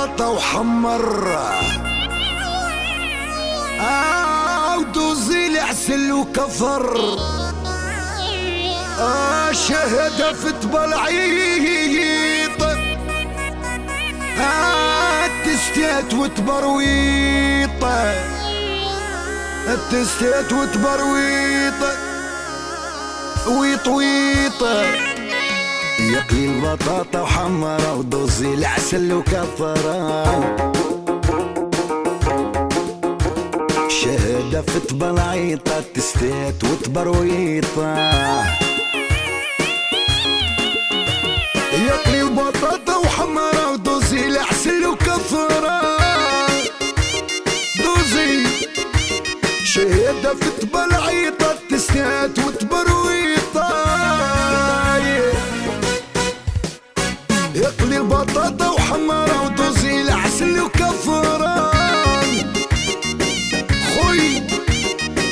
بطاطا وحمر ودوزي العسل وكفر شهدة في تبلعيط تستيت وتبرويط تستيت وتبرويط ويط يقلي البطاطا وحمرة ودوزي العسل وكفرة شهدة في تبلعيطة تستيت وتبرويطة يقلي البطاطا وحمرة ودوزي العسل وكفرة دوزي شهدة في تبلعيطة تستيت وتبرويطة يقلي البطاطا وحمرة ودوزي العسل وكفرة خوي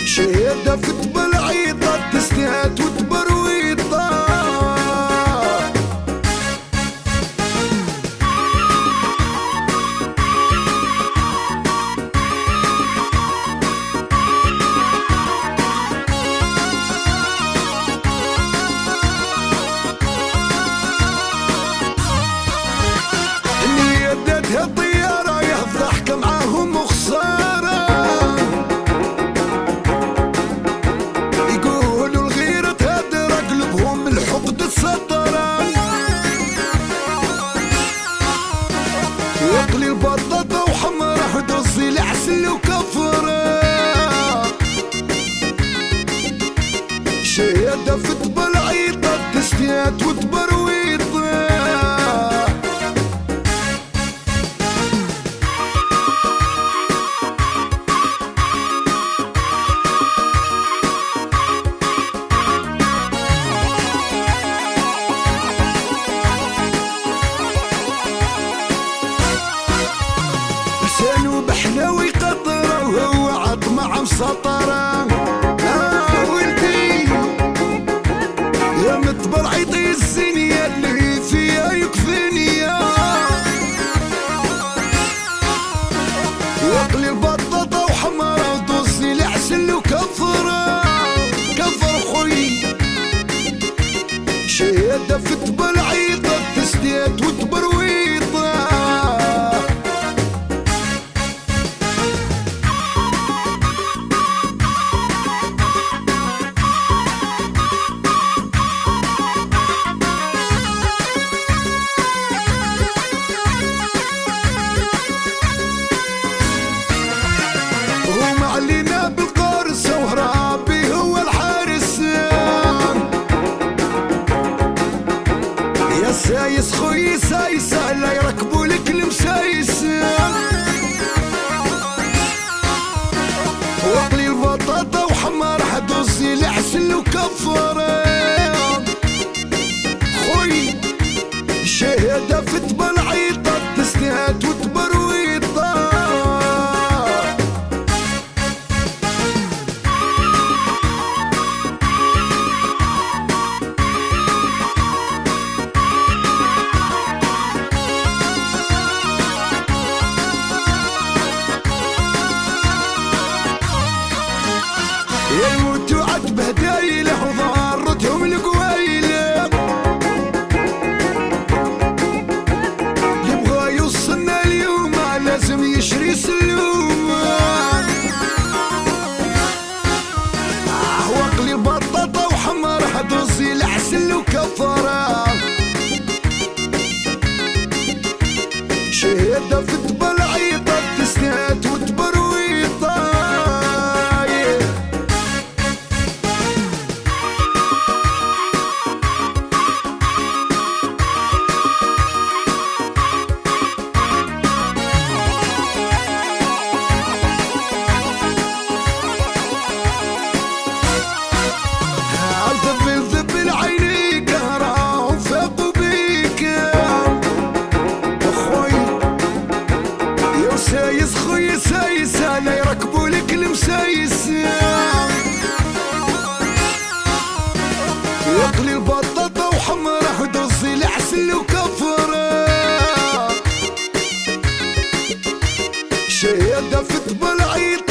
شهدة في تبلعيطة تستيت وتبرويطة الطيارة يضحك معاهم وخسارة يقولوا الغيرة تهدر قلوبهم الحقد السطرة يقلي البطاطا وحمرة دوزي العسل وكفرة شهادة في تبلعيطة تستيت وتبرويطة لسانو بحلاوي قطرة وهو عطمع مسطرة ولدي يا متبرعيطي الزنية اللي فيها يكفيني يقلي البطاطا وحمرة ودوزي العسل وكفرة كفر خوي شهادة في تبلعيطة تستيت وتبرويطة علينا بالقرص وهرابي هو الحارس يا سايس خوي سايسة لا يركبوا لك المسايس وقلي البطاطا وحمر حدوزي العسل وكفرة خوي شهادة في تبلعيطة تستيت وتبرويطة يموتوا عد بهدايله وضارتهم القويله يبغى يوصلنا اليوم لازم يشري سلوم وقلي بطاطا وحمر حدوزي العسل وكفرة شهادة في تبلعيطة تستيت وتبرويطة ذبل عينيك راهم فاقوا بيك اخوي يا سايس خوي سايس لا يركبوا لك المسايس يقلي البطاطا وحمرة ودوزي العسل وكفرة بالعيط